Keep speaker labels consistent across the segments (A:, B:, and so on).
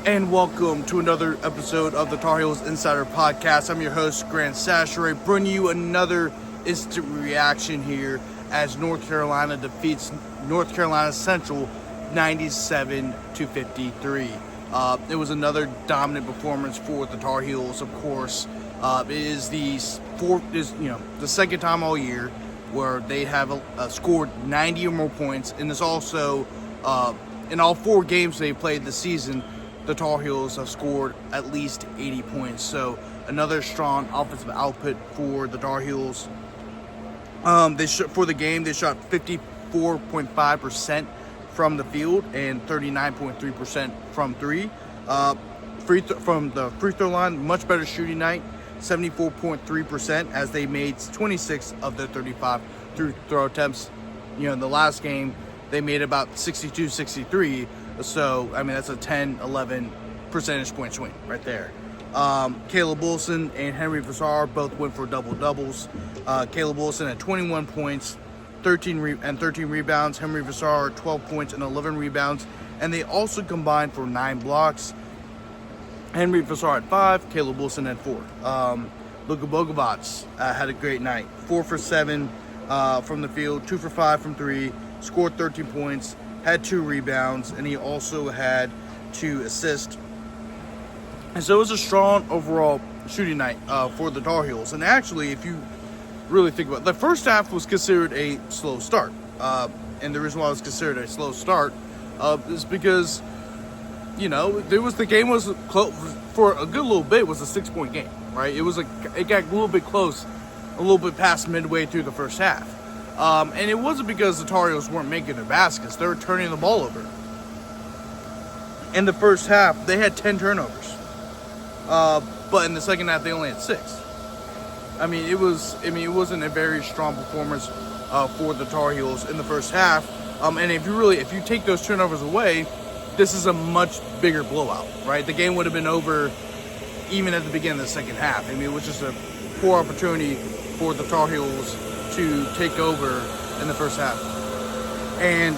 A: And welcome to another episode of the Tar Heels Insider Podcast. I'm your host, Grant Chachere, bringing you another instant reaction here as North Carolina defeats North Carolina Central 97-53. It was another dominant performance for the Tar Heels. Of course, it is the second time all year where they have scored 90 or more points, and it's also in all four games they played this season. The Tar Heels have scored at least 80 points. So another strong offensive output for the Tar Heels. For the game, they shot 54.5% from the field and 39.3% from three. From the free throw line, much better shooting night, 74.3%, as they made 26 of their 35 free throw attempts. In the last game, they made about 62-63. So, that's a 10-11 percentage point swing right there. Caleb Wilson and Henry Vassar both went for double-doubles. Caleb Wilson had 21 points, 13 rebounds. Henry Vassar, 12 points and 11 rebounds. And they also combined for 9 blocks. Henry Vassar had 5, Caleb Wilson had 4. Luka Bogovac had a great night. 4 for 7 from the field, 2 for 5 from 3, scored 13 points. Had 2 rebounds, and he also had 2 assists. And so it was a strong overall shooting night for the Tar Heels. And actually, if you really think about it, the first half was considered a slow start. And the reason why it was considered a slow start is because, the game was close for a good little bit. It was a 6-point game, right? It got a little bit close, a little bit past midway through the first half. And it wasn't because the Tar Heels weren't making their baskets. They were turning the ball over. In the first half, they had 10 turnovers. But in the second half, they only had 6. It wasn't a very strong performance for the Tar Heels in the first half. And if you take those turnovers away, this is a much bigger blowout, right? The game would have been over even at the beginning of the second half. It was just a poor opportunity for the Tar Heels to take over in the first half. And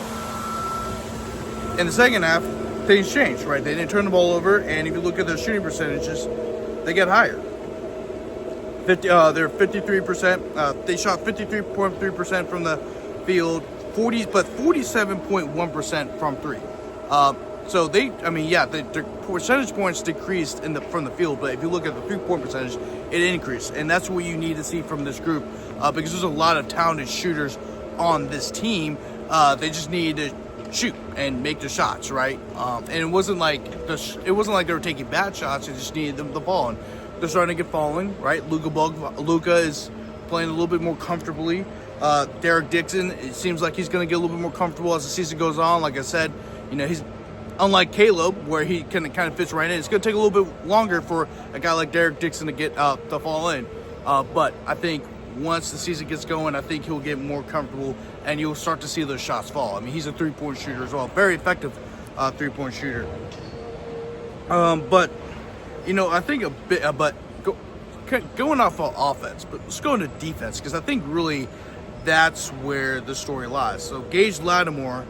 A: in the second half, things changed, right? They didn't turn the ball over, and if you look at their shooting percentages, they got higher. They're 53%. They shot 53.3% from the field, 47.1% from 3. So the percentage points decreased from the field, but if you look at the 3-point percentage, it increased, and that's what you need to see from this group, because there's a lot of talented shooters on this team. They just need to shoot and make the shots, right? And it wasn't like they were taking bad shots. They just needed the ball, and they're starting to get falling, right? Luka is playing a little bit more comfortably. Derek Dixon, it seems like he's going to get a little bit more comfortable as the season goes on. Like I said, he's unlike Caleb, where he kind of fits right in. It's going to take a little bit longer for a guy like Derek Dixon to get to fall in. But I think once the season gets going, I think he'll get more comfortable, and you'll start to see those shots fall. He's a 3-point shooter as well, very effective 3-point shooter. But I think going off of offense, but let's go into defense, because I think really that's where the story lies. So Gage Lattimore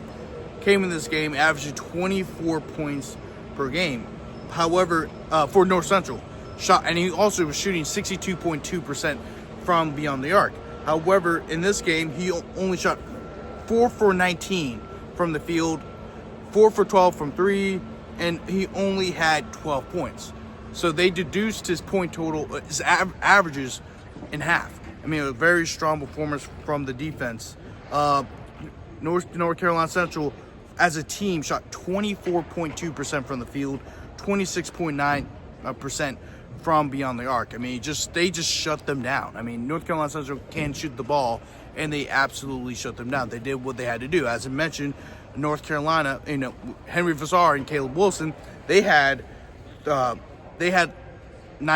A: came in this game averaging 24 points per game. However, for North Central, and he also was shooting 62.2% from beyond the arc. However, in this game, he only shot 4 for 19 from the field, 4 for 12 from 3, and he only had 12 points. So they deduced his point total, his averages, in half. A very strong performance from the defense. North Carolina Central, as a team, shot 24.2% from the field, 26.9% from beyond the arc. They just shut them down. North Carolina Central can shoot the ball, and they absolutely shut them down. They did what they had to do. As I mentioned, North Carolina, Henry Vassar and Caleb Wilson, they had 9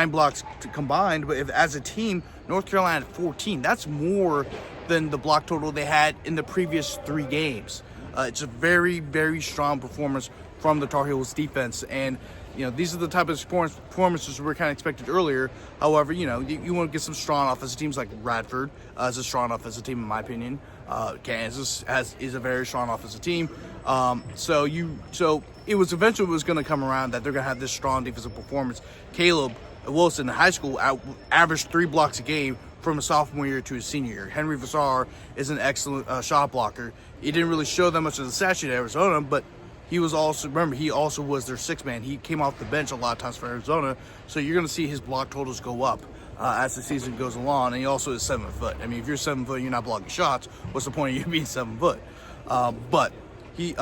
A: blocks combined, but as a team, North Carolina had 14. That's more than the block total they had in the previous 3 games. It's a very, very strong performance from the Tar Heels defense, and these are the type of performances we were kind of expected earlier. However, you want to get some strong offensive teams like Radford is a strong offensive team in my opinion. Kansas is a very strong offensive team. So it was eventually going to come around that they're going to have this strong defensive performance. Caleb Wilson in high school averaged 3 blocks a game from a sophomore year to his senior year. Henry Vassar is an excellent shot blocker. He didn't really show that much of the stat sheet at Arizona, but he also was their sixth man. He came off the bench a lot of times for Arizona, so you're going to see his block totals go up as the season goes along. And he also is 7 foot. I mean, if you're 7 foot and you're not blocking shots, what's the point of you being 7 foot? But it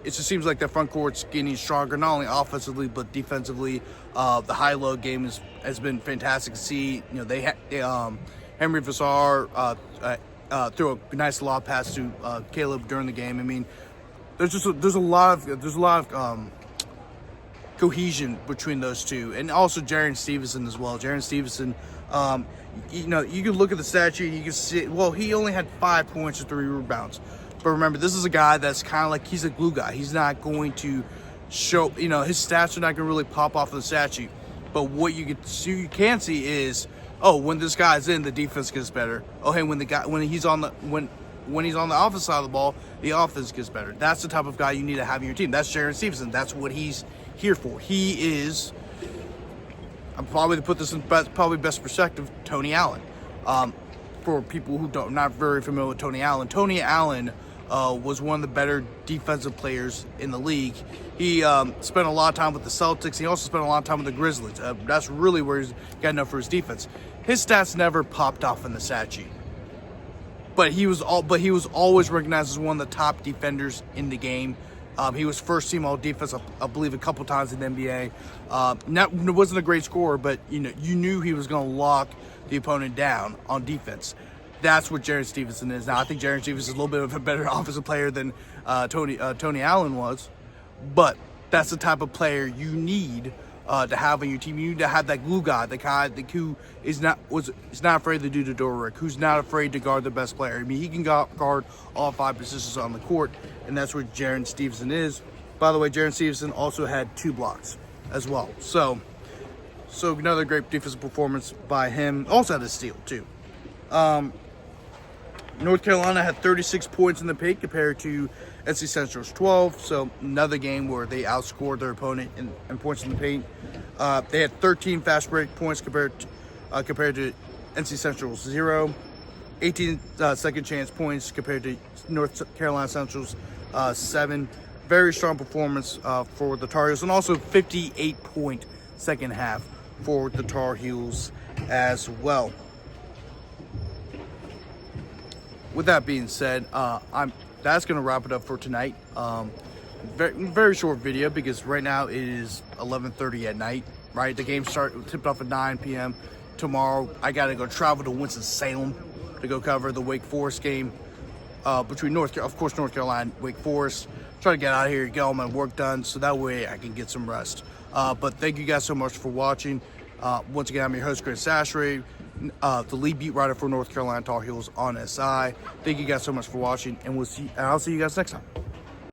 A: just seems like the front court's getting stronger, not only offensively but defensively. The high-low game has been fantastic to see. You know, Henry Vassar threw a nice lob pass to Caleb during the game. I mean, there's a lot of cohesion between those two, and also Jaren Stevenson as well. Jaren Stevenson, you know, you can look at the stat sheet, you can see, well, he only had 5 points and 3 rebounds. But remember, this is a guy that's kind of like, he's a glue guy. He's not going to show, you know, his stats are not going to really pop off the stat sheet. But what you can see is, oh, when this guy's in, the defense gets better. Oh, hey, when he's on the offense side of the ball, the offense gets better. That's the type of guy you need to have in your team. That's Jaren Stevenson. That's what he's here for. He is, I'm probably to put this in probably best perspective, Tony Allen. For people who not very familiar with Tony Allen was one of the better defensive players in the league. He spent a lot of time with the Celtics. He also spent a lot of time with the Grizzlies. That's really where he's got enough for his defense. His stats never popped off in the stat sheet, but he was always recognized as one of the top defenders in the game. He was first team all defense, I believe, a couple times in the NBA. Wasn't a great scorer, but you knew he was going to lock the opponent down on defense. That's what Jaren Stevenson is now. I think Jaren Stevenson is a little bit of a better offensive player than Tony Allen was, but that's the type of player you need to have on your team. You need to have that glue guy, the guy who is not afraid to do the door work, who's not afraid to guard the best player. I mean, he can guard all 5 positions on the court, and that's what Jaren Stevenson is. By the way, Jaren Stevenson also had 2 blocks as well. So another great defensive performance by him. Also had a steal too. North Carolina had 36 points in the paint compared to NC Central's 12. So another game where they outscored their opponent in points in the paint. They had 13 fast break points compared to NC Central's 0. 18 second chance points compared to North Carolina Central's 7. Very strong performance for the Tar Heels, and also 58-point second half for the Tar Heels as well. With that being said, that's going to wrap it up for tonight. Very short video because right now it is 11:30 at night. Right, the game tipped off at 9 p.m. Tomorrow, I got to go travel to Winston-Salem to go cover the Wake Forest game between North Carolina and Wake Forest. Try to get out of here, get all my work done, so that way I can get some rest. But thank you guys so much for watching. Once again, I'm your host, Grant Chachere, the lead beat writer for North Carolina Tar Heels on SI. Thank you guys so much for watching, and I'll see you guys next time.